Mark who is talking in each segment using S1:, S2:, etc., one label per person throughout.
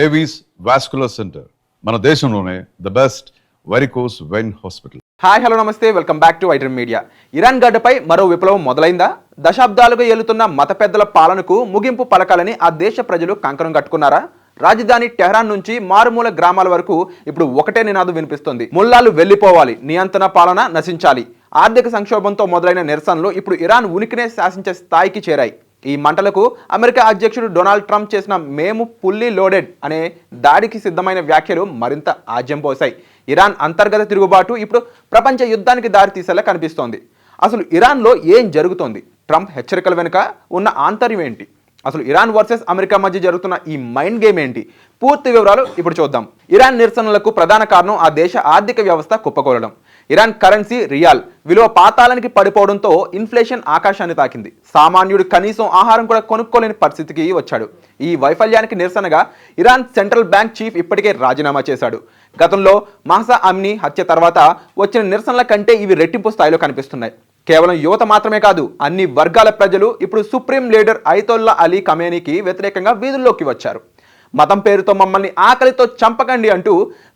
S1: Avis vascular centre మన దేశంలోనే the best varicose vein hospital.
S2: Hi hello నమస్తే, welcome back to iDream media. Iran గడ్డపై మరో విప్లవం మొదలైందా? దశాబ్దాలుగా ఏలుతున్న మత పెద్దల పాలనకు ముగింపు పలకాలని ఆ దేశ ప్రజలు కంకణం కట్టుకున్నారా? రాజధాని టెహ్రాన్ నుంచి మారుమూల గ్రామాల వరకు ఇప్పుడు ఒకటే నినాదం వినిపిస్తుంది: ముల్లాలు వెళ్లిపోవాలి, నియంత్రణ పాలన నశించాలి. ఆర్థిక సంక్షోభంతో మొదలైన నిరసనలు ఇప్పుడు ఇరాన్ ఉనికినే శాసించే స్థాయికి చేరాయి. ఈ మంటలకు అమెరికా అధ్యక్షుడు డొనాల్డ్ ట్రంప్ చేసిన మేము ఫుల్లీ లోడెడ్ అనే దాడికి సిద్ధమైన వ్యాఖ్యలు మరింత ఆజ్యం పోశాయి. ఇరాన్ అంతర్గత తిరుగుబాటు ఇప్పుడు ప్రపంచ యుద్ధానికి దారితీసేలా కనిపిస్తోంది. అసలు ఇరాన్లో ఏం జరుగుతోంది? ట్రంప్ హెచ్చరికల వెనుక ఉన్న ఆంతర్యం ఏంటి? అసలు ఇరాన్ వర్సెస్ అమెరికా మధ్య జరుగుతున్న ఈ మైండ్ గేమ్ ఏంటి? పూర్తి వివరాలు ఇప్పుడు చూద్దాం. ఇరాన్ నిరసనలకు ప్రధాన కారణం ఆ దేశ ఆర్థిక వ్యవస్థ కుప్పకూలడం. ఇరాన్ కరెన్సీ రియాల్ విలువ పాతాళానికి పడిపోవడంతో ఇన్ఫ్లేషన్ ఆకాశాన్ని తాకింది. సామాన్యుడు కనీసం ఆహారం కూడా కొనుక్కోలేని పరిస్థితికి వచ్చాడు. ఈ వైఫల్యానికి నిరసనగా ఇరాన్ సెంట్రల్ బ్యాంక్ చీఫ్ ఇప్పటికే రాజీనామా చేశాడు. గతంలో మహసా అమ్నీ హత్య తర్వాత వచ్చిన నిరసనల కంటే ఇవి రెట్టింపు స్థాయిలో కనిపిస్తున్నాయి. కేవలం యువత మాత్రమే కాదు, అన్ని వర్గాల ప్రజలు ఇప్పుడు సుప్రీం లీడర్ అయతొల్లా అలీ ఖమేనీకి వ్యతిరేకంగా వీధుల్లోకి వచ్చారు. మతం పేరుతో మమ్మల్ని ఆకలితో చంపకండి అంటూ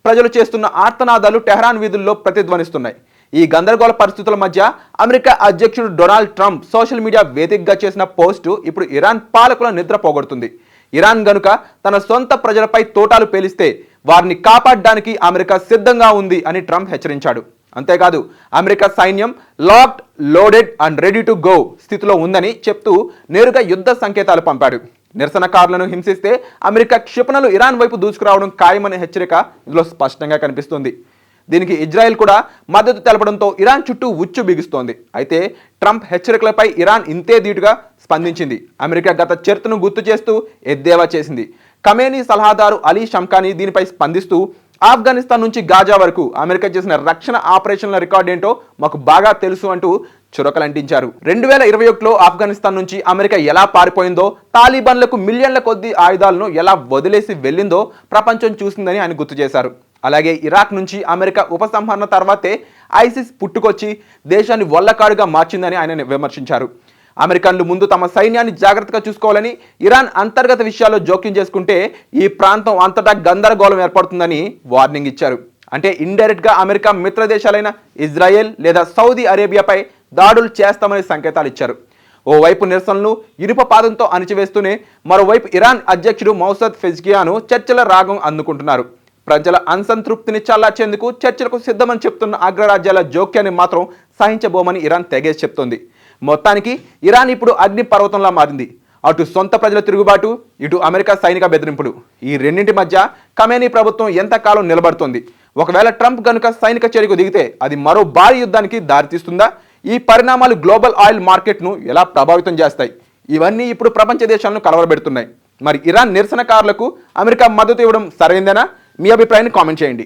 S2: ప్రజలు చేస్తున్న ఆర్తనాదాలు టెహ్రాన్ వీధుల్లో ప్రతిధ్వనిస్తున్నాయి. ఈ గందరగోళ పరిస్థితుల మధ్య అమెరికా అధ్యక్షుడు డొనాల్డ్ ట్రంప్ సోషల్ మీడియా వేదికగా చేసిన పోస్టు ఇప్పుడు ఇరాన్ పాలకుల నిద్ర పోగొడుతుంది. ఇరాన్ గనుక తన సొంత ప్రజలపై తోటాలు పేలిస్తే వారిని కాపాడడానికి అమెరికా సిద్ధంగా ఉంది అని ట్రంప్ హెచ్చరించాడు. అంతేకాదు, అమెరికా సైన్యం locked, loaded and ready to go స్థితిలో ఉందని చెప్తూ నేరుగా యుద్ధ సంకేతాలు పంపాడు. నిరసనకారులను హింసిస్తే అమెరికా క్షిపణులు ఇరాన్ వైపు దూసుకురావడం ఖాయమనే హెచ్చరిక ఇందులో స్పష్టంగా కనిపిస్తుంది. దీనికి ఇజ్రాయెల్ కూడా మద్దతు తెలపడంతో ఇరాన్ చుట్టూ ఉచ్చు బిగుస్తోంది. అయితే ట్రంప్ హెచ్చరికలపై ఇరాన్ ఇంతే ధీటుగా స్పందించింది. అమెరికా గత చరిత్రను గుర్తు చేస్తూ ఎద్దేవా చేసింది. ఖమేనీ సలహాదారు అలీ షమ్ఖానీ దీనిపై స్పందిస్తూ ఆఫ్ఘనిస్తాన్ నుంచి గాజా వరకు అమెరికా చేసిన రక్షణ ఆపరేషన్ల రికార్డు ఏంటో మాకు బాగా తెలుసు అంటూ చురకలంటించారు. 2021లో ఆఫ్ఘనిస్తాన్ నుంచి అమెరికా ఎలా పారిపోయిందో, తాలిబాన్లకు మిలియన్ల కొద్దీ ఆయుధాలను ఎలా వదిలేసి వెళ్ళిందో ప్రపంచం చూసిందని ఆయన గుర్తు చేశారు. అలాగే ఇరాక్ నుంచి అమెరికా ఉపసంహరణ తర్వాతే ఐసిస్ పుట్టుకొచ్చి దేశాన్ని వల్లకాడుగా మార్చిందని ఆయన విమర్శించారు. అమెరికన్లు ముందు తమ సైన్యాన్ని జాగ్రత్తగా చూసుకోవాలని, ఇరాన్ అంతర్గత విషయాల్లో జోక్యం చేసుకుంటే ఈ ప్రాంతం అంతటా గందరగోళం ఏర్పడుతుందని వార్నింగ్ ఇచ్చారు. అంటే ఇండైరెక్ట్గా అమెరికా మిత్ర దేశాలైన ఇజ్రాయెల్ లేదా సౌదీ అరేబియాపై దాడులు చేస్తామనే సంకేతాలు ఇచ్చారు. ఓవైపు నిరసనలు ఇనుపపాదంతో అణిచివేస్తూనే మరోవైపు ఇరాన్ అధ్యక్షుడు మౌసద్ పెజెష్కియాన్ చర్చల రాగం అందుకుంటున్నారు. ప్రజల అసంతృప్తిని చల్లార్చేందుకు చర్చలకు సిద్ధమని చెప్తున్న అగ్రరాజ్యాల జోక్యాన్ని మాత్రం సహించబోమని ఇరాన్ తెగేసి చెప్తోంది. మొత్తానికి ఇరాన్ ఇప్పుడు అగ్ని పర్వతంలా మారింది. అటు సొంత ప్రజల తిరుగుబాటు, ఇటు అమెరికా సైనిక బెదిరింపులు. ఈ రెండింటి మధ్య ఖమేనీ ప్రభుత్వం ఎంతకాలం నిలబడుతోంది? ఒకవేళ ట్రంప్ గనుక సైనిక చర్యకు దిగితే అది మరో భారీ యుద్ధానికి దారితీస్తుందా? ఈ పరిణామాలు గ్లోబల్ ఆయిల్ మార్కెట్ను ఎలా ప్రభావితం చేస్తాయి? ఇవన్నీ ఇప్పుడు ప్రపంచ దేశాలను కలవరబెడుతున్నాయి. మరి ఇరాన్ నిరసనకారులకు అమెరికా మద్దతు ఇవ్వడం సరైందేనా? మీ అభిప్రాయాన్ని కామెంట్ చేయండి.